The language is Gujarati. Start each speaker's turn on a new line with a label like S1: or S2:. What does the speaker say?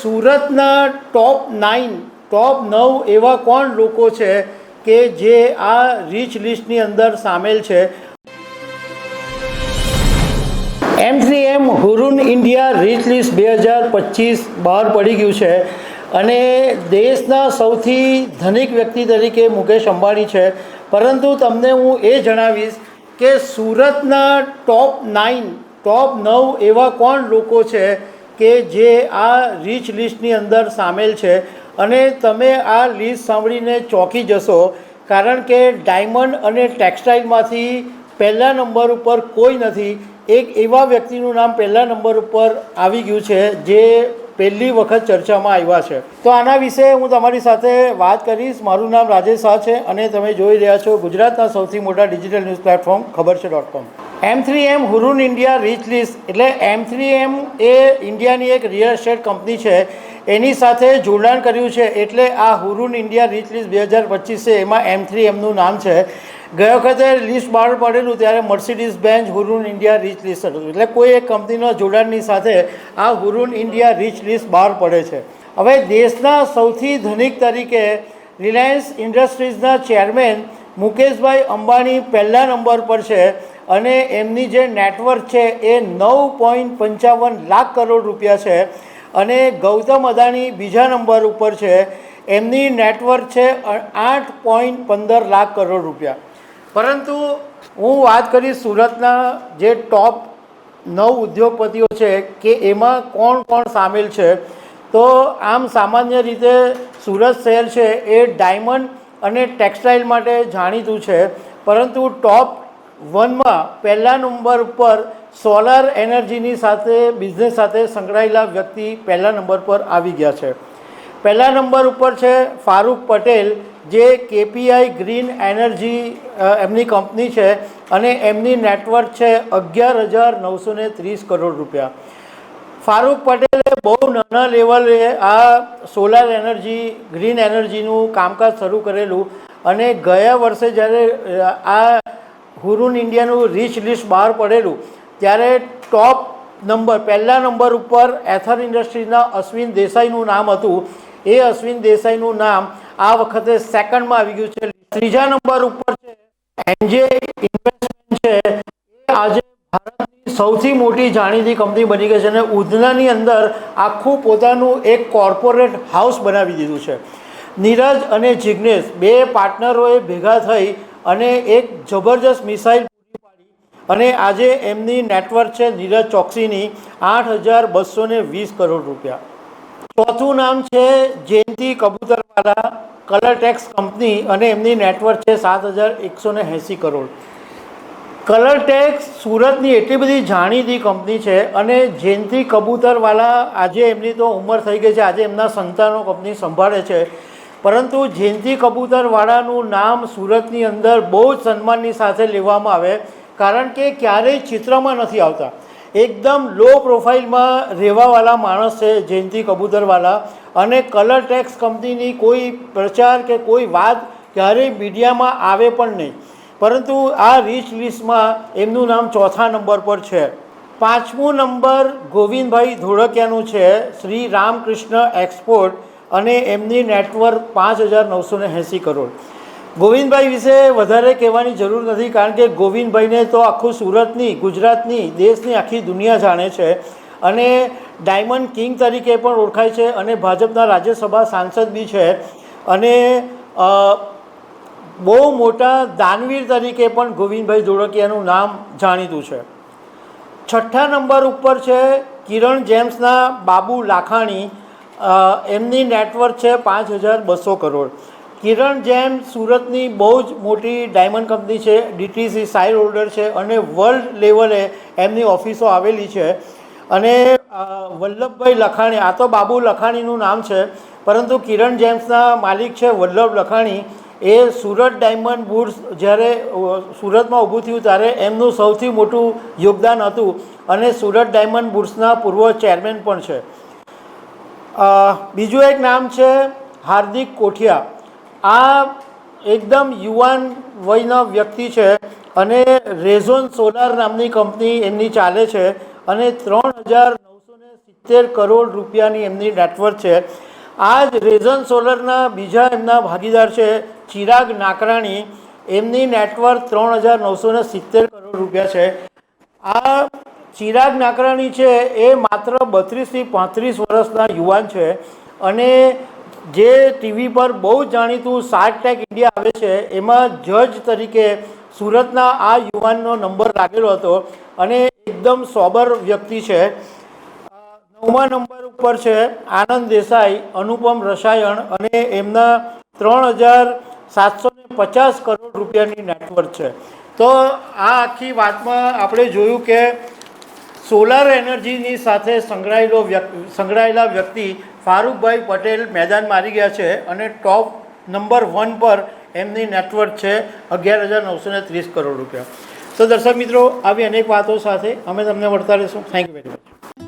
S1: સુરતના ટોપ 9 એવા કોણ લોકો છે કે જે આ રીચ લિસ્ટની અંદર સામેલ છે। M3M Hurun India rich list 2025 બહાર પડી ગયું છે અને દેશના સૌથી ધનિક વ્યક્તિ તરીકે મુકેશ અંબાણી છે। પરંતુ તમને હું એ જણાવીશ કે સુરતના ટોપ 9 એવા કોણ લોકો છે કે જે આ રીચ લિસ્ટની અંદર સામેલ છે અને તમે આ લિસ્ટ સાંભળીને ચોંકી જશો, કારણ કે ડાયમંડ અને ટેક્સટાઇલમાંથી પહેલા નંબર ઉપર કોઈ નથી। એક એવા વ્યક્તિનું નામ પહેલા નંબર ઉપર આવી ગયું છે જે પહેલી વખત ચર્ચામાં આવ્યા છે। તો આના વિશે હું તમારી સાથે વાત કરીશ। મારું નામ રાજેશ શાહ છે અને તમે જોઈ રહ્યા છો ગુજરાતના સૌથી મોટા ડિજિટલ ન્યૂઝ પ્લેટફોર્મ ખબરછે.com। M3M Hurun India rich list એટલે M3M એ ઇન્ડિયાની એક રિયલ એસ્ટેટ કંપની છે, એની સાથે જોડાણ કર્યું છે એટલે આ હુરુન ઇન્ડિયા રીચ લિસ્ટ 2025 છે, એમાં M3Mનું નામ છે। ગયા વખતે લિસ્ટ બહાર પડેલું ત્યારે Mercedes Benz Hurun India rich list હતું, એટલે કોઈ એક કંપનીના જોડાણની સાથે આ હુરુન ઇન્ડિયા રીચ લિસ્ટ બહાર પડે છે। હવે દેશના સૌથી ધનિક તરીકે રિલાયન્સ ઇન્ડસ્ટ્રીઝના ચેરમેન મુકેશભાઈ અંબાણી પહેલા નંબર પર છે અને એમની જે નેટવર્થ છે એ 9.55 લાખ કરોડ રૂપિયા છે અને ગૌતમ અદાણી બીજા નંબર ઉપર છે, એમની નેટવર્થ છે 8.15 લાખ કરોડ રૂપિયા। પરંતુ હું વાત કરીશ સુરતના જે ટોપ 9 ઉદ્યોગપતિઓ છે કે એમાં કોણ કોણ સામેલ છે। તો આમ સામાન્ય રીતે સુરત શહેર છે એ ડાયમંડ અને ટેક્સટાઇલ માટે જાણીતું છે, પરંતુ ટોપ 1માં પહેલા નંબર ઉપર સોલાર એનર્જીની સાથે બિઝનેસ સાથે સંકળાયેલા વ્યક્તિ પહેલા નંબર પર આવી ગયા છે। પહેલા નંબર ઉપર છે ફારૂક પટેલ, જે KPI ગ્રીન એનર્જી એમની કંપની છે અને એમની નેટવર્થ છે 11,930 કરોડ રૂપિયા। ફારૂક પટેલે બહુ નાના લેવલે આ સોલાર એનર્જી ગ્રીન એનર્જીનું કામકાજ શરૂ કરેલું અને ગયા વર્ષે જ્યારે આ હુરુન ઇન્ડિયાનું રીચ લિસ્ટ બહાર પડેલું ત્યારે ટોપ નંબર પહેલા નંબર ઉપર એથર ઇન્ડસ્ટ્રીઝના અશ્વિન દેસાઈનું નામ હતું। એ અશ્વિન દેસાઈનું નામ આ વખતે સેકન્ડમાં આવી ગયું છે। ત્રીજા નંબર ઉપર છે એનજે ઇન્વેસ્ટમેન્ટ છે, એ આજે ભારતની સૌથી મોટી જાણીતી કંપની બની ગઈ છે અને ઉધનાની અંદર આખું પોતાનું એક કોર્પોરેટ હાઉસ બનાવી દીધું છે। નીરજ અને જિગ્નેશ બે પાર્ટનરોએ ભેગા થઈ અને એક જબરજસ્ત મિસાઇલ પૂરી પાડી અને આજે એમની નેટવર્થ છે નીરજ ચોકસીની 8,220 કરોડ રૂપિયા। ચોથું નામ છે જયંતિ કબૂતરવાલા, કલરટેક્સ કંપની અને એમની નેટવર્થ છે 7,180 કરોડ। કલરટેક્સ સુરતની એટલી બધી જાણીતી કંપની છે અને જયંતિ કબૂતરવાલા આજે એમની તો ઉંમર થઈ ગઈ છે, આજે એમના સંતાનો કંપની સંભાળે છે, પરંતુ જયંતિ કબૂતરવાળાનું નામ સુરતની અંદર બહુ જ સન્માનની સાથે લેવામાં આવે, કારણ કે ક્યારેય ચિત્રમાં નથી આવતા। એકદમ લો પ્રોફાઇલમાં રહેવાવાળા માણસ છે જયંતિ કબૂતરવાલા અને કલરટેક્સ કંપનીની કોઈ પ્રચાર કે કોઈ વાત ક્યારેય મીડિયામાં આવે પણ નહીં, પરંતુ આ રીચ લિસ્ટમાં એમનું નામ ચોથા નંબર પર છે। પાંચમું નંબર ગોવિંદભાઈ ધોળકિયાનું છે, શ્રી રામકૃષ્ણ એક્સપોર્ટ અને એમની નેટવર્થ 5,980 કરોડ। ગોવિંદભાઈ વિશે વધારે કહેવાની જરૂર નથી, કારણ કે ગોવિંદભાઈને તો આખું સુરતની, ગુજરાતની, દેશની આખી દુનિયા જાણે છે અને ડાયમંડ કિંગ તરીકે પણ ઓળખાય છે અને ભાજપના રાજ્યસભા સાંસદ બી છે અને બહુ મોટા દાનવીર તરીકે પણ ગોવિંદભાઈ ધોળકિયાનું નામ જાણીતું છે। છઠ્ઠા નંબર ઉપર છે કિરણ જેમ્સના બાબુ લાખાણી, એમની નેટવર્થ છે 5,200 કરોડ। કિરણ જેમ્સ સુરતની બહુ જ મોટી ડાયમંડ કંપની છે, DTC સાઇડ હોલ્ડર છે અને વર્લ્ડ લેવલે એમની ઓફિસો આવેલી છે। અને વલ્લભભાઈ લખાણી, આ તો બાબુ લખાણીનું નામ છે, પરંતુ કિરણ જેમ્સના માલિક છે વલ્લભ લખાણી, એ સુરત ડાયમંડ બુર્સ જ્યારે સુરતમાં ઊભું થયું ત્યારે એમનું સૌથી મોટું યોગદાન હતું અને સુરત ડાયમંડ બુર્સના પૂર્વ ચેરમેન પણ છે। બીજું એક નામ છે હાર્દિક કોઠિયા, આ એકદમ યુવાન વયના વ્યક્તિ છે અને રેઝોન સોલાર નામની કંપની એમની ચાલે છે અને 3,970 કરોડ રૂપિયાની એમની નેટવર્થ છે। આ જ રેઝન સોલરના બીજા એમના ભાગીદાર છે ચિરાગ નાકરાણી, એમની નેટવર્થ 3,970 કરોડ રૂપિયા છે। આ ચિરાગ નાકરાણી છે એ માત્ર 32થી 35 વર્ષના યુવાન છે અને જે ટીવી પર બહુ જાણીતું શાર્ક ટેન્ક ઇન્ડિયા આવે છે એમાં જજ તરીકે સુરતના આ યુવાનનો નંબર લાગેલો હતો અને એકદમ સોબર વ્યક્તિ છે। 9મા નંબર ઉપર છે આનંદ દેસાઈ, અનુપમ રસાયણ અને એમના 3,750 કરોડ રૂપિયાની નેટવર્થ છે। તો આ આખી વાતમાં આપણે જોયું કે સોલાર એનર્જીની સાથે સંકળાયેલા વ્યક્તિ ફારૂકભાઈ પટેલ મેદાન મારી ગયા છે અને ટોપ નંબર 1 પર એમની નેટવર્થ છે 11,930 કરોડ રૂપિયા। તો દર્શક મિત્રો, આવી અનેક વાતો સાથે અમે તમને મળતા રહીશું। Thank you very much.